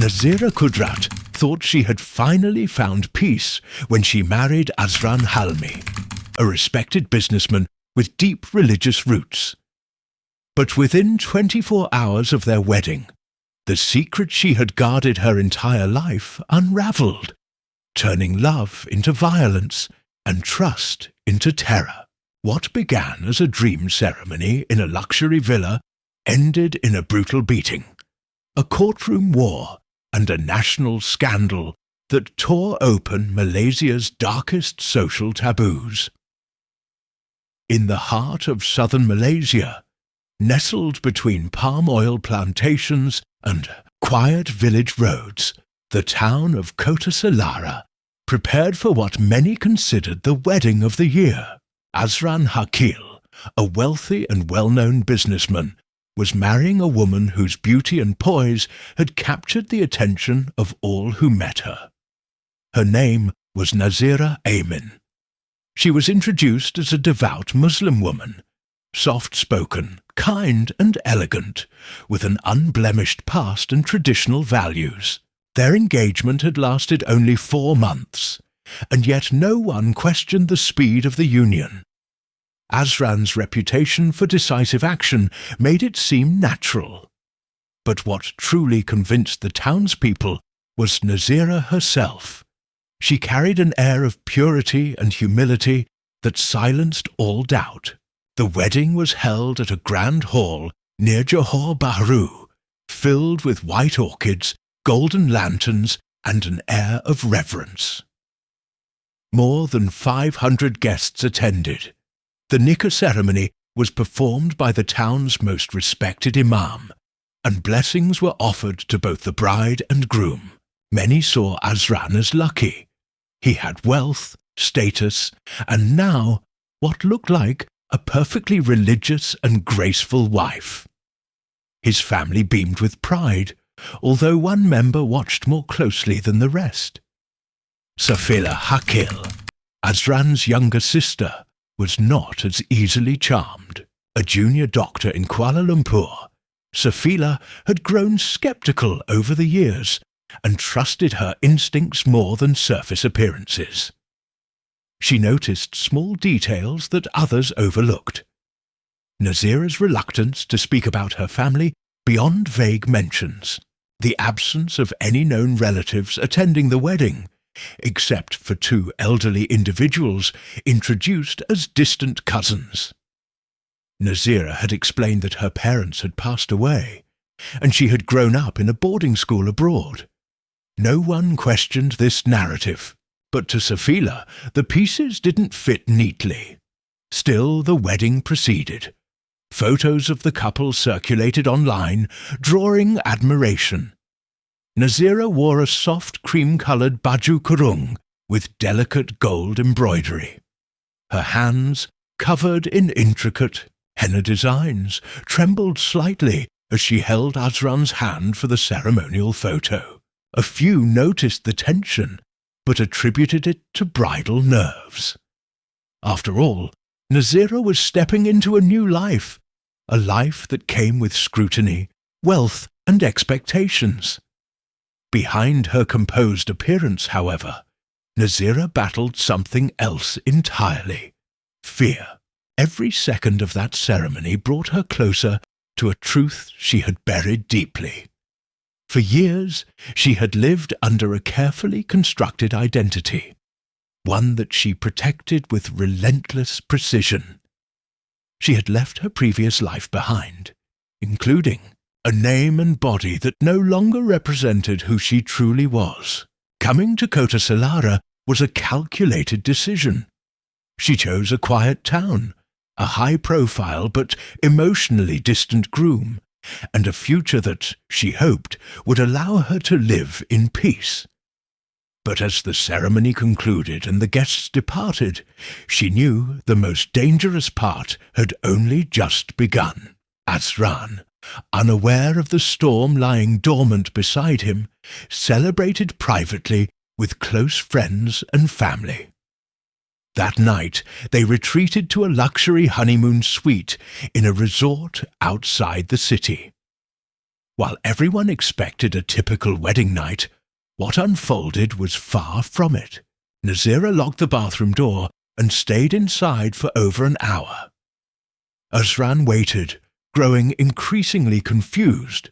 Nazeera Qudrat thought she had finally found peace when she married Azran Halmi, a respected businessman with deep religious roots. But within 24 hours of their wedding, the secret she had guarded her entire life unravelled, turning love into violence and trust into terror. What began as a dream ceremony in a luxury villa ended in a brutal beating, a courtroom war, and a national scandal that tore open Malaysia's darkest social taboos. In the heart of southern Malaysia, nestled between palm oil plantations and quiet village roads, the town of Kota Selara prepared for what many considered the wedding of the year. Azran Halmi, a wealthy and well-known businessman, was marrying a woman whose beauty and poise had captured the attention of all who met her. Her name was Nazeera Qudrat. She was introduced as a devout Muslim woman, soft-spoken, kind and elegant, with an unblemished past and traditional values. Their engagement had lasted only 4 months, and yet no one questioned the speed of the union. Azran's reputation for decisive action made it seem natural. But what truly convinced the townspeople was Nazeera herself. She carried an air of purity and humility that silenced all doubt. The wedding was held at a grand hall near Johor Bahru, filled with white orchids, golden lanterns, and an air of reverence. More than 500 guests attended. The nikah ceremony was performed by the town's most respected imam, and blessings were offered to both the bride and groom. Many saw Azran as lucky. He had wealth, status, and now what looked like a perfectly religious and graceful wife. His family beamed with pride, although one member watched more closely than the rest. Safila Hakil, Azran's younger sister, was not as easily charmed. A junior doctor in Kuala Lumpur, Safila had grown skeptical over the years and trusted her instincts more than surface appearances. She noticed small details that others overlooked. Nazeera's reluctance to speak about her family beyond vague mentions, the absence of any known relatives attending the wedding, except for 2 elderly individuals introduced as distant cousins. Nazeera had explained that her parents had passed away, and she had grown up in a boarding school abroad. No one questioned this narrative, but to Safila the pieces didn't fit neatly. Still, the wedding proceeded. Photos of the couple circulated online, drawing admiration. Nazeera wore a soft cream-coloured baju kurung with delicate gold embroidery. Her hands, covered in intricate henna designs, trembled slightly as she held Azran's hand for the ceremonial photo. A few noticed the tension, but attributed it to bridal nerves. After all, Nazeera was stepping into a new life, a life that came with scrutiny, wealth, and expectations. Behind her composed appearance, however, Nazeera battled something else entirely: fear. Every second of that ceremony brought her closer to a truth she had buried deeply. For years, she had lived under a carefully constructed identity, one that she protected with relentless precision. She had left her previous life behind, including a name and body that no longer represented who she truly was. Coming to Kota Selara was a calculated decision. She chose a quiet town, a high-profile but emotionally distant groom, and a future that, she hoped, would allow her to live in peace. But as the ceremony concluded and the guests departed, she knew the most dangerous part had only just begun. Azran, unaware of the storm lying dormant beside him, celebrated privately with close friends and family. That night, they retreated to a luxury honeymoon suite in a resort outside the city. While everyone expected a typical wedding night, what unfolded was far from it. Nazeera locked the bathroom door and stayed inside for over an hour. Azran waited, growing increasingly confused.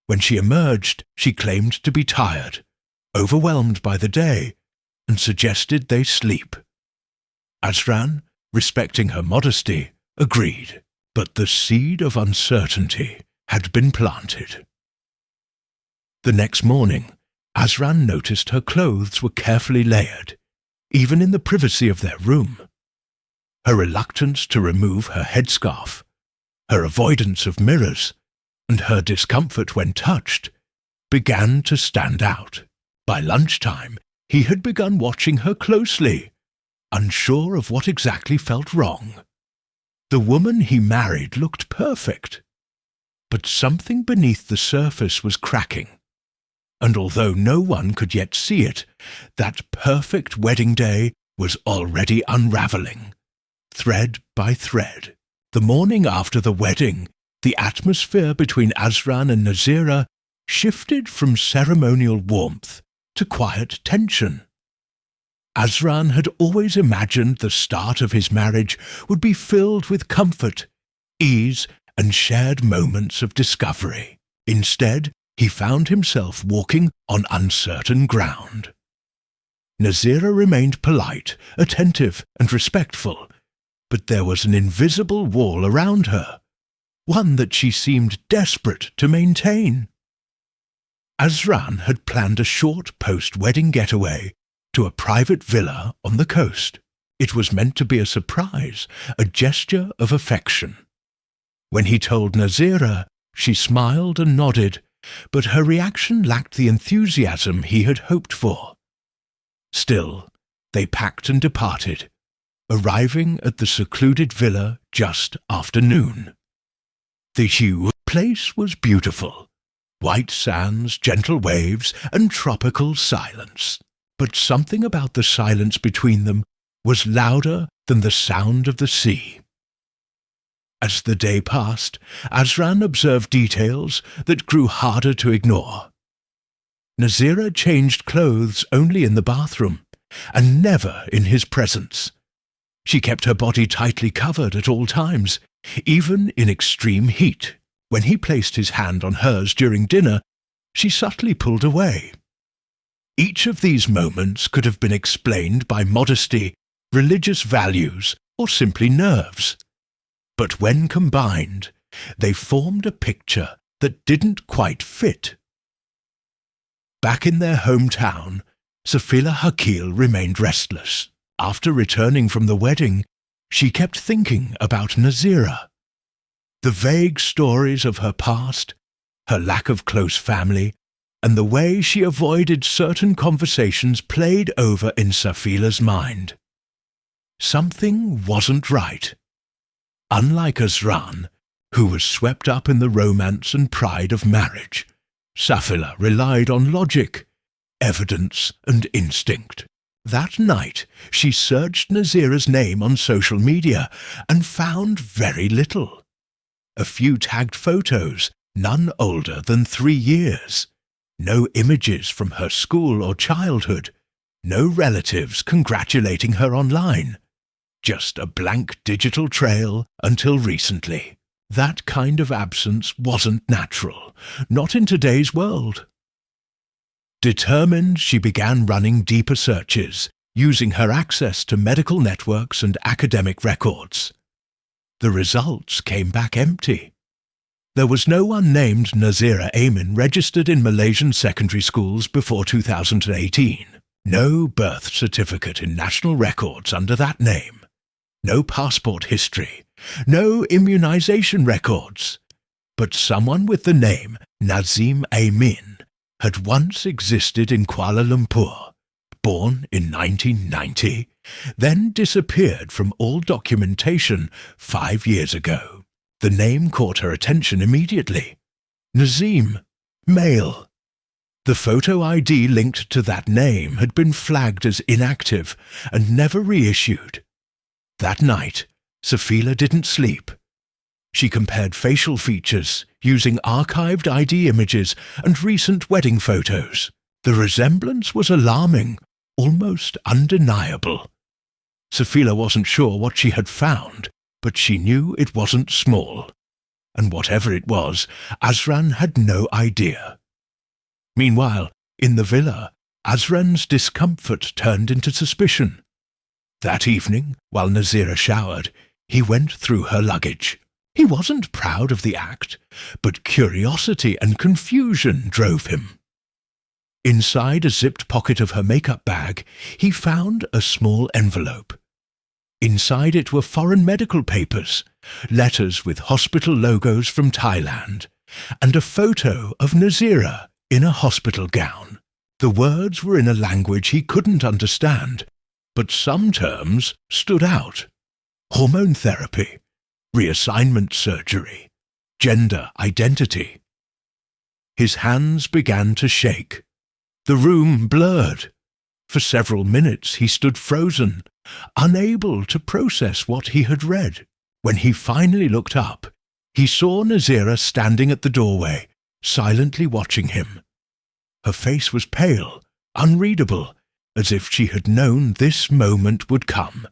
When she emerged, she claimed to be tired, overwhelmed by the day, and suggested they sleep. Azran, respecting her modesty, agreed, but the seed of uncertainty had been planted. The next morning, Azran noticed her clothes were carefully layered, even in the privacy of their room. Her reluctance to remove her headscarf, her avoidance of mirrors, and her discomfort when touched began to stand out. By lunchtime, he had begun watching her closely, unsure of what exactly felt wrong. The woman he married looked perfect, but something beneath the surface was cracking. And although no one could yet see it, that perfect wedding day was already unraveling, thread by thread. The morning after the wedding, the atmosphere between Azran and Nazeera shifted from ceremonial warmth to quiet tension. Azran had always imagined the start of his marriage would be filled with comfort, ease, and shared moments of discovery. Instead, he found himself walking on uncertain ground. Nazeera remained polite, attentive, and respectful, but there was an invisible wall around her, one that she seemed desperate to maintain. Azran had planned a short post-wedding getaway to a private villa on the coast. It was meant to be a surprise, a gesture of affection. When he told Nazeera, she smiled and nodded, but her reaction lacked the enthusiasm he had hoped for. Still, they packed and departed, arriving at the secluded villa just after noon. The huge place was beautiful. White sands, gentle waves, and tropical silence. But something about the silence between them was louder than the sound of the sea. As the day passed, Azran observed details that grew harder to ignore. Nazeera changed clothes only in the bathroom, and never in his presence. She kept her body tightly covered at all times, even in extreme heat. When he placed his hand on hers during dinner, she subtly pulled away. Each of these moments could have been explained by modesty, religious values, or simply nerves. But when combined, they formed a picture that didn't quite fit. Back in their hometown, Safila Hakil remained restless. After returning from the wedding, she kept thinking about Nazeera. The vague stories of her past, her lack of close family, and the way she avoided certain conversations played over in Safila's mind. Something wasn't right. Unlike Azran, who was swept up in the romance and pride of marriage, Safila relied on logic, evidence, and instinct. That night, she searched Nazeera's name on social media and found very little. A few tagged photos, none older than 3 years. No images from her school or childhood. No relatives congratulating her online. Just a blank digital trail until recently. That kind of absence wasn't natural, not in today's world. Determined, she began running deeper searches, using her access to medical networks and academic records. The results came back empty. There was no one named Nazeera Amin registered in Malaysian secondary schools before 2018. No birth certificate in national records under that name. No passport history. No immunization records. But someone with the name Nazeera Amin had once existed in Kuala Lumpur, born in 1990, then disappeared from all documentation 5 years ago. The name caught her attention immediately. Nazim, male. The photo ID linked to that name had been flagged as inactive and never reissued. That night, Safila didn't sleep. She compared facial features using archived ID images and recent wedding photos. The resemblance was alarming, almost undeniable. Safila wasn't sure what she had found, but she knew it wasn't small. And whatever it was, Azran had no idea. Meanwhile, in the villa, Azran's discomfort turned into suspicion. That evening, while Nazeera showered, he went through her luggage. He wasn't proud of the act, but curiosity and confusion drove him. Inside a zipped pocket of her makeup bag, he found a small envelope. Inside it were foreign medical papers, letters with hospital logos from Thailand, and a photo of Nazeera in a hospital gown. The words were in a language he couldn't understand, but some terms stood out. Hormone therapy, reassignment surgery, gender identity. His hands began to shake. The room blurred. For several minutes he stood frozen, unable to process what he had read. When he finally looked up, he saw Nazeera standing at the doorway, silently watching him. Her face was pale, unreadable, as if she had known this moment would come.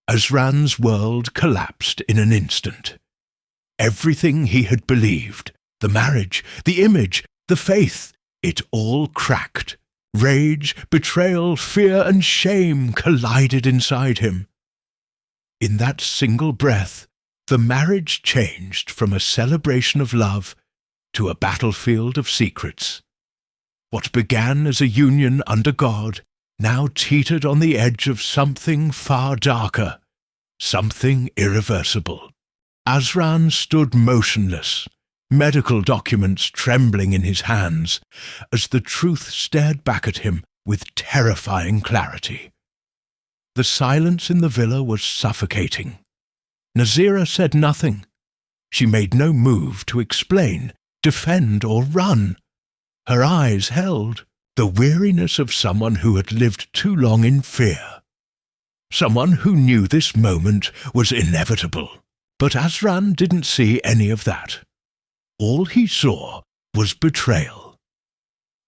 Azran's world collapsed in an instant. Everything he had believed, the marriage, the image, the faith, it all cracked. Rage, betrayal, fear, and shame collided inside him. In that single breath, the marriage changed from a celebration of love to a battlefield of secrets. What began as a union under God now teetered on the edge of something far darker, something irreversible. Azran stood motionless, medical documents trembling in his hands, as the truth stared back at him with terrifying clarity. The silence in the villa was suffocating. Nazeera said nothing. She made no move to explain, defend, or run. Her eyes held, the weariness of someone who had lived too long in fear. Someone who knew this moment was inevitable. But Azran didn't see any of that. All he saw was betrayal.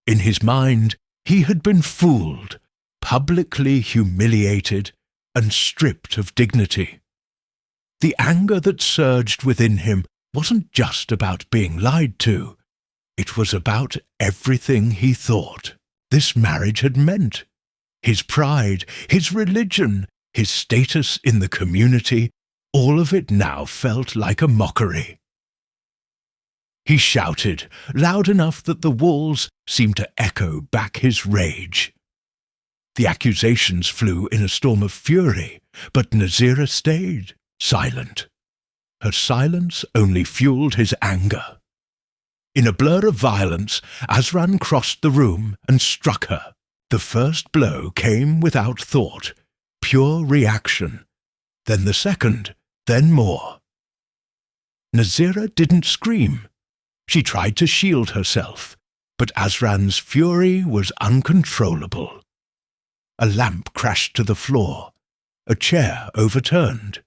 In his mind, he had been fooled, publicly humiliated, and stripped of dignity. The anger that surged within him wasn't just about being lied to. It was about everything he thought this marriage had meant. His pride, his religion, his status in the community, all of it now felt like a mockery. He shouted, loud enough that the walls seemed to echo back his rage. The accusations flew in a storm of fury, but Nazeera stayed silent. Her silence only fueled his anger. In a blur of violence, Azran crossed the room and struck her. The first blow came without thought, pure reaction. Then the second, then more. Nazeera didn't scream. She tried to shield herself, but Azran's fury was uncontrollable. A lamp crashed to the floor. A chair overturned.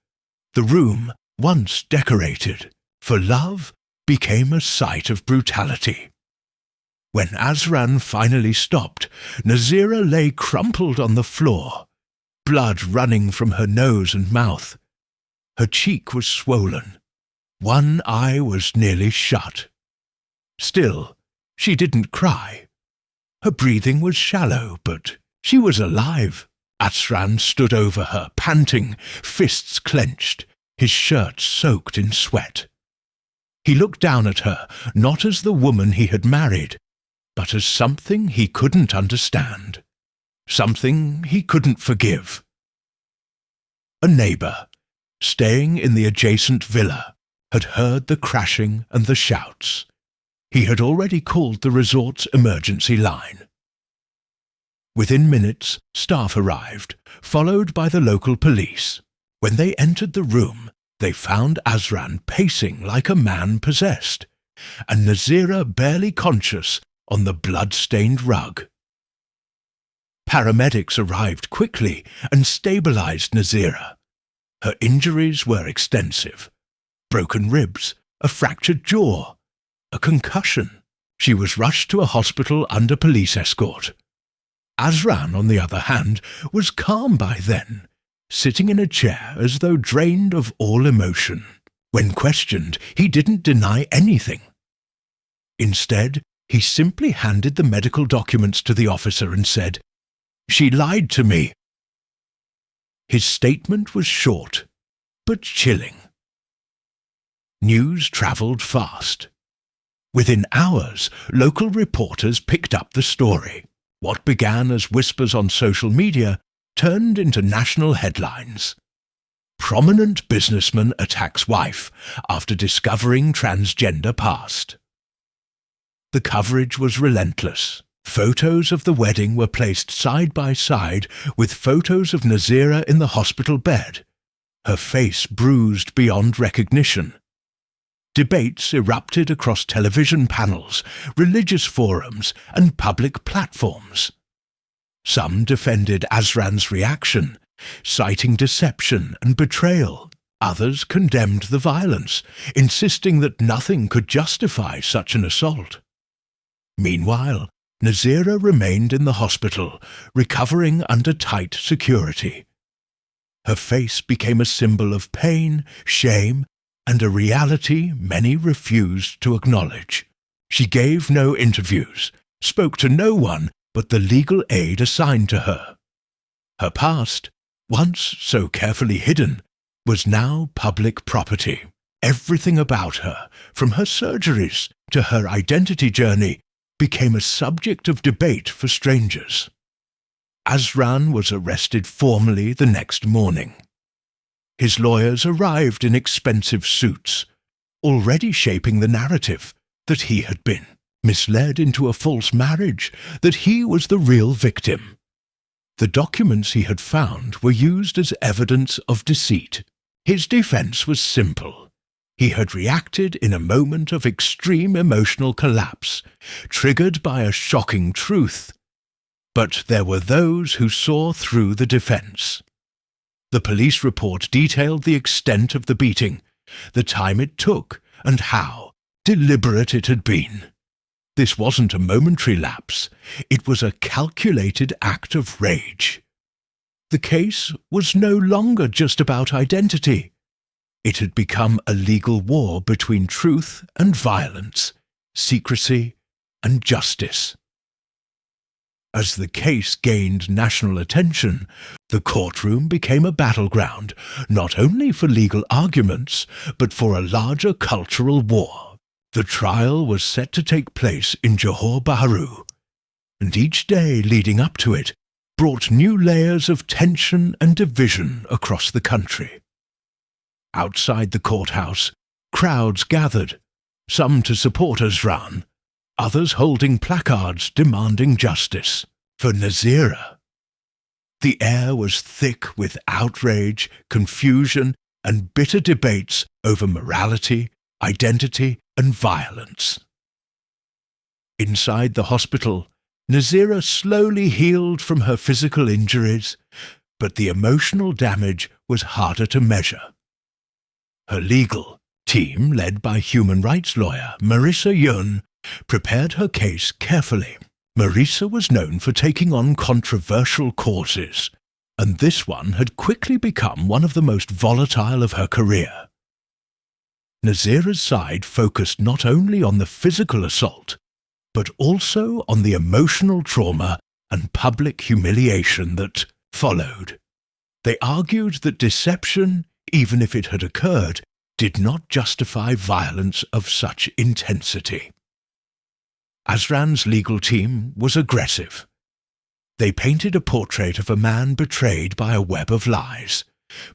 The room, once decorated for love, became a site of brutality. When Azran finally stopped, Nazeera lay crumpled on the floor, blood running from her nose and mouth. Her cheek was swollen. One eye was nearly shut. Still, she didn't cry. Her breathing was shallow, but she was alive. Azran stood over her, panting, fists clenched, his shirt soaked in sweat. He looked down at her, not as the woman he had married, but as something he couldn't understand, something he couldn't forgive. A neighbour, staying in the adjacent villa, had heard the crashing and the shouts. He had already called the resort's emergency line. Within minutes, staff arrived, followed by the local police. When they entered the room, they found Azran pacing like a man possessed, and Nazeera barely conscious on the blood-stained rug. Paramedics arrived quickly and stabilized Nazeera. Her injuries were extensive. broken ribs, a fractured jaw, a concussion. She was rushed to a hospital under police escort. Azran, on the other hand, was calm by then, sitting in a chair as though drained of all emotion. When questioned, he didn't deny anything. Instead, he simply handed the medical documents to the officer and said, "She lied to me." His statement was short, but chilling. News travelled fast. Within hours, local reporters picked up the story. What began as whispers on social media turned into national headlines. Prominent businessman attacks wife after discovering transgender past. The coverage was relentless. Photos of the wedding were placed side by side with photos of Nazeera in the hospital bed, her face bruised beyond recognition. Debates erupted across television panels, religious forums, and public platforms. Some defended Azran's reaction, citing deception and betrayal. Others condemned the violence, insisting that nothing could justify such an assault. Meanwhile, Nazeera remained in the hospital, recovering under tight security. Her face became a symbol of pain, shame, and a reality many refused to acknowledge. She gave no interviews, spoke to no one but the legal aid assigned to her. Her past, once so carefully hidden, was now public property. Everything about her, from her surgeries to her identity journey, became a subject of debate for strangers. Azran was arrested formally the next morning. His lawyers arrived in expensive suits, already shaping the narrative that he had been misled into a false marriage, that he was the real victim. The documents he had found were used as evidence of deceit. His defense was simple. He had reacted in a moment of extreme emotional collapse, triggered by a shocking truth. But there were those who saw through the defense. The police report detailed the extent of the beating, the time it took, and how deliberate it had been. This wasn't a momentary lapse. It was a calculated act of rage. The case was no longer just about identity. It had become a legal war between truth and violence, secrecy and justice. As the case gained national attention, the courtroom became a battleground, not only for legal arguments, but for a larger cultural war. The trial was set to take place in Johor Bahru, and each day leading up to it brought new layers of tension and division across the country. Outside the courthouse, crowds gathered, some to support Azran, others holding placards demanding justice for Nazeera. The air was thick with outrage, confusion, and bitter debates over morality, identity, and violence. Inside the hospital, Nazeera slowly healed from her physical injuries, but the emotional damage was harder to measure. Her legal team, led by human rights lawyer Marissa Yun, prepared her case carefully. Marissa was known for taking on controversial causes, and this one had quickly become one of the most volatile of her career. Nazeera's side focused not only on the physical assault, but also on the emotional trauma and public humiliation that followed. They argued that deception, even if it had occurred, did not justify violence of such intensity. Azran's legal team was aggressive. They painted a portrait of a man betrayed by a web of lies,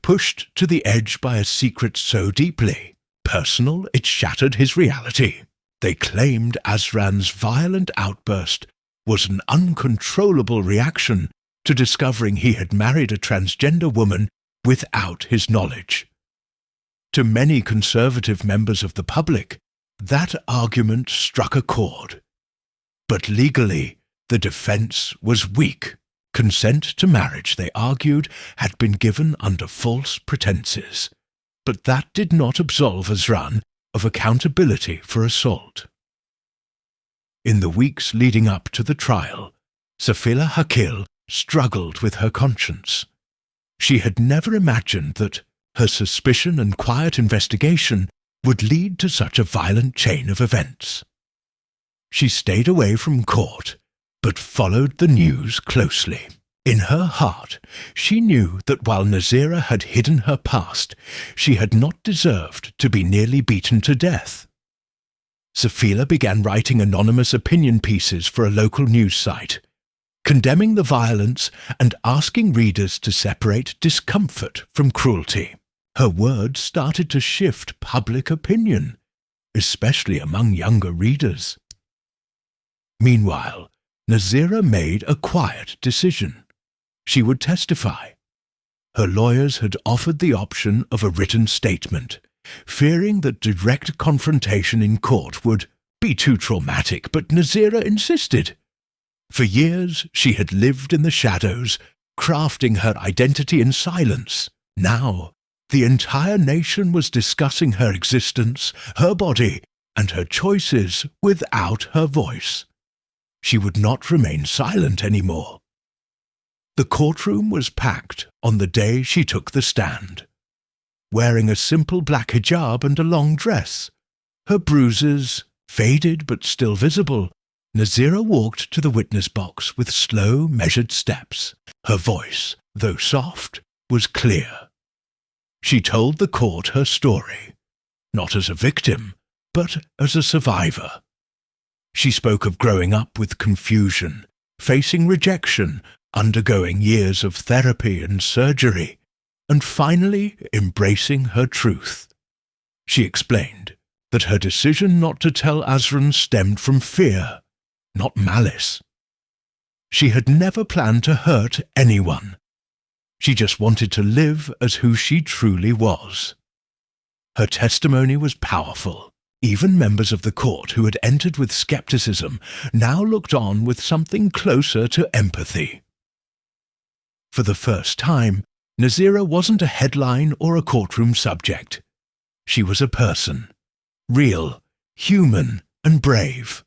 pushed to the edge by a secret so deeply personal it shattered his reality. They claimed Azran's violent outburst was an uncontrollable reaction to discovering he had married a transgender woman without his knowledge. To many conservative members of the public, that argument struck a chord. But legally, the defense was weak. Consent to marriage, they argued, had been given under false pretenses. but that did not absolve Azran of accountability for assault. In the weeks leading up to the trial, Safila Hakil struggled with her conscience. She had never imagined that her suspicion and quiet investigation would lead to such a violent chain of events. She stayed away from court, but followed the news closely. In her heart, she knew that while Nazeera had hidden her past, she had not deserved to be nearly beaten to death. Safila began writing anonymous opinion pieces for a local news site, condemning the violence and asking readers to separate discomfort from cruelty. Her words started to shift public opinion, especially among younger readers. Meanwhile, Nazeera made a quiet decision. She would testify. Her lawyers had offered the option of a written statement, fearing that direct confrontation in court would be too traumatic, but Nazeera insisted. For years she had lived in the shadows, crafting her identity in silence. Now, the entire nation was discussing her existence, her body, and her choices without her voice. She would not remain silent anymore. The courtroom was packed on the day she took the stand. Wearing a simple black hijab and a long dress, her bruises faded but still visible, Nazeera walked to the witness box with slow, measured steps. Her voice, though soft, was clear. She told the court her story, not as a victim, but as a survivor. She spoke of growing up with confusion, facing rejection, undergoing years of therapy and surgery, and finally embracing her truth. She explained that her decision not to tell Azran stemmed from fear, not malice. She had never planned to hurt anyone. She just wanted to live as who she truly was. Her testimony was powerful. Even members of the court who had entered with skepticism now looked on with something closer to empathy. For the first time, Nazeera wasn't a headline or a courtroom subject. She was a person, real, human, and brave.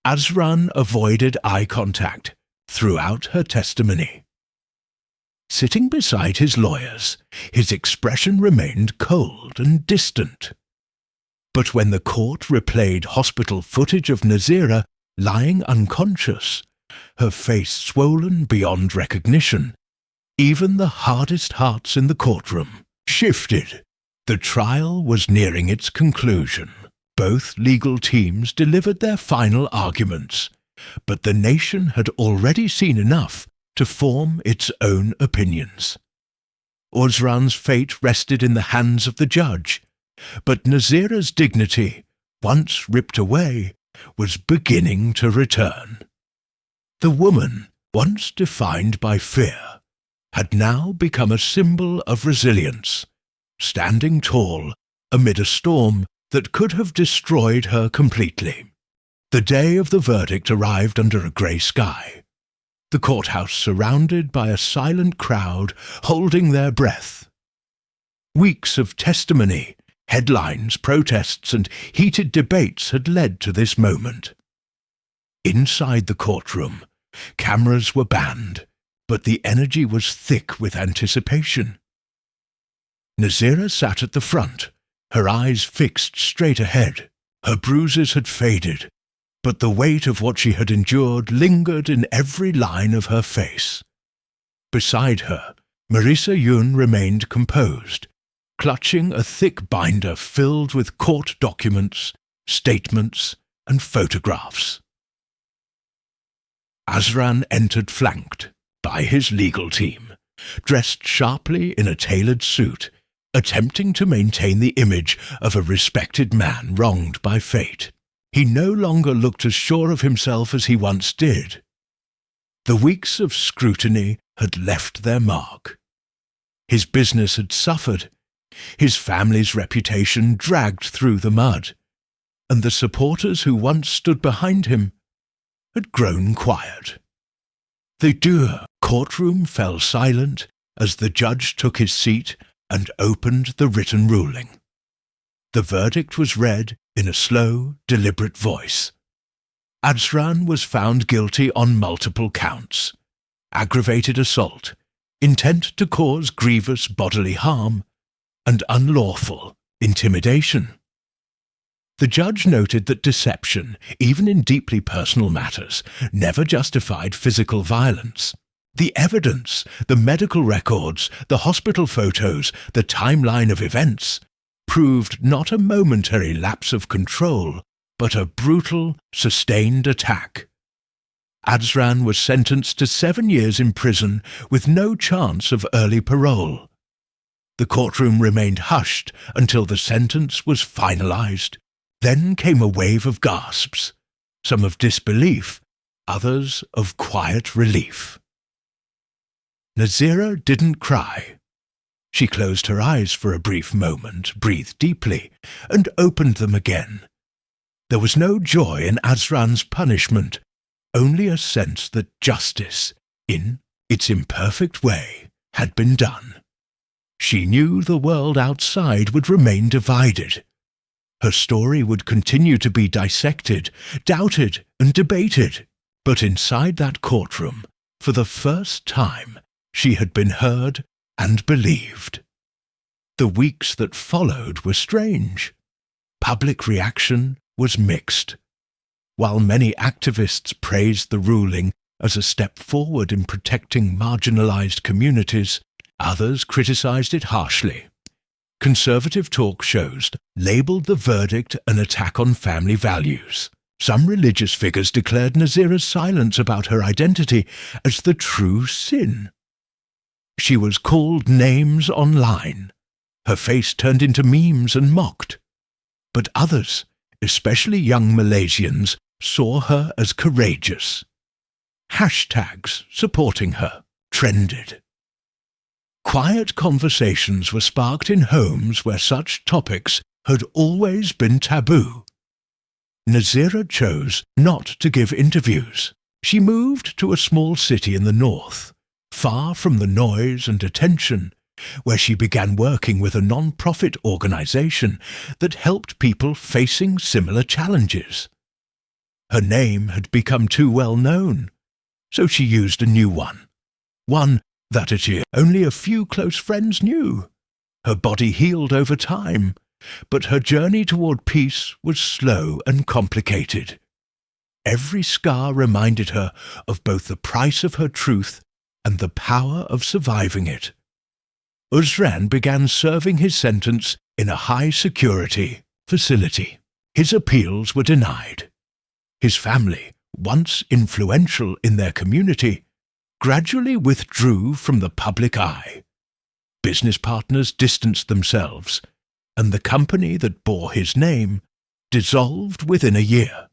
Azran avoided eye contact throughout her testimony. Sitting beside his lawyers, his expression remained cold and distant. But when the court replayed hospital footage of Nazeera lying unconscious, her face swollen beyond recognition, even the hardest hearts in the courtroom shifted. The trial was nearing its conclusion. Both legal teams delivered their final arguments, but the nation had already seen enough to form its own opinions. Azran's fate rested in the hands of the judge, but Nazeera's dignity, once ripped away, was beginning to return. The woman, once defined by fear, had now become a symbol of resilience, standing tall amid a storm that could have destroyed her completely. The day of the verdict arrived under a grey sky, the courthouse surrounded by a silent crowd holding their breath. Weeks of testimony, headlines, protests, and heated debates had led to this moment. Inside the courtroom, cameras were banned, but the energy was thick with anticipation. Nazeera sat at the front, her eyes fixed straight ahead. Her bruises had faded, but the weight of what she had endured lingered in every line of her face. Beside her, Marisa Yun remained composed, clutching a thick binder filled with court documents, statements, and photographs. Azran entered flanked by his legal team, dressed sharply in a tailored suit, attempting to maintain the image of a respected man wronged by fate. He no longer looked as sure of himself as he once did. The weeks of scrutiny had left their mark. His business had suffered, his family's reputation dragged through the mud, and the supporters who once stood behind him had grown quiet. The courtroom fell silent as the judge took his seat and opened the written ruling. The verdict was read in a slow, deliberate voice. Azran was found guilty on multiple counts: aggravated assault, intent to cause grievous bodily harm, and unlawful intimidation. The judge noted that deception, even in deeply personal matters, never justified physical violence. The evidence, the medical records, the hospital photos, the timeline of events, proved not a momentary lapse of control, but a brutal, sustained attack. Azran was sentenced to 7 years in prison with no chance of early parole. The courtroom remained hushed until the sentence was finalized. Then came a wave of gasps, some of disbelief, others of quiet relief. Nazeera didn't cry. She closed her eyes for a brief moment, breathed deeply, and opened them again. There was no joy in Azran's punishment, only a sense that justice, in its imperfect way, had been done. She knew the world outside would remain divided. Her story would continue to be dissected, doubted, and debated. But inside that courtroom, for the first time, she had been heard and believed. The weeks that followed were strange. Public reaction was mixed. While many activists praised the ruling as a step forward in protecting marginalized communities, others criticized it harshly. Conservative talk shows labeled the verdict an attack on family values. Some religious figures declared Nazeera's silence about her identity as the true sin. She was called names online. Her face turned into memes and mocked. But others, especially young Malaysians, saw her as courageous. Hashtags supporting her trended. Quiet conversations were sparked in homes where such topics had always been taboo. Nazeera chose not to give interviews. She moved to a small city in the north, far from the noise and attention, where she began working with a non-profit organization that helped people facing similar challenges. Her name had become too well known, so she used a new one that only a few close friends knew. Her body healed over time, but her journey toward peace was slow and complicated. Every scar reminded her of both the price of her truth and the power of surviving it. Azran began serving his sentence in a high-security facility. His appeals were denied. His family, once influential in their community, gradually withdrew from the public eye. Business partners distanced themselves, and the company that bore his name dissolved within a year.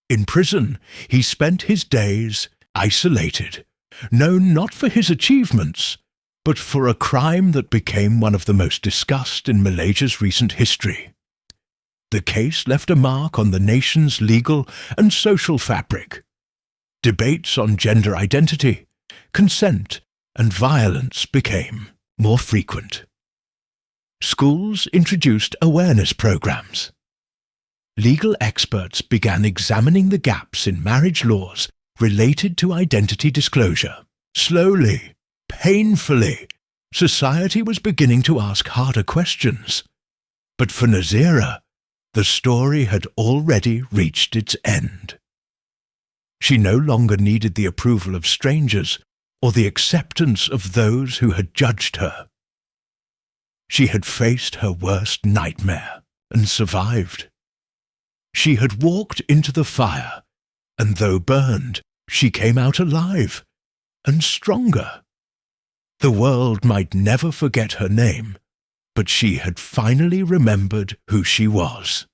In prison, he spent his days isolated, known not for his achievements, but for a crime that became one of the most discussed in Malaysia's recent history. The case left a mark on the nation's legal and social fabric. Debates on gender identity, consent, and violence became more frequent. Schools introduced awareness programs. Legal experts began examining the gaps in marriage laws related to identity disclosure. Slowly, painfully, society was beginning to ask harder questions. But for Nazeera, the story had already reached its end. She no longer needed the approval of strangers or the acceptance of those who had judged her. She had faced her worst nightmare and survived. She had walked into the fire, and though burned, she came out alive and stronger. The world might never forget her name, but she had finally remembered who she was.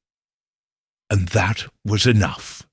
And that was enough.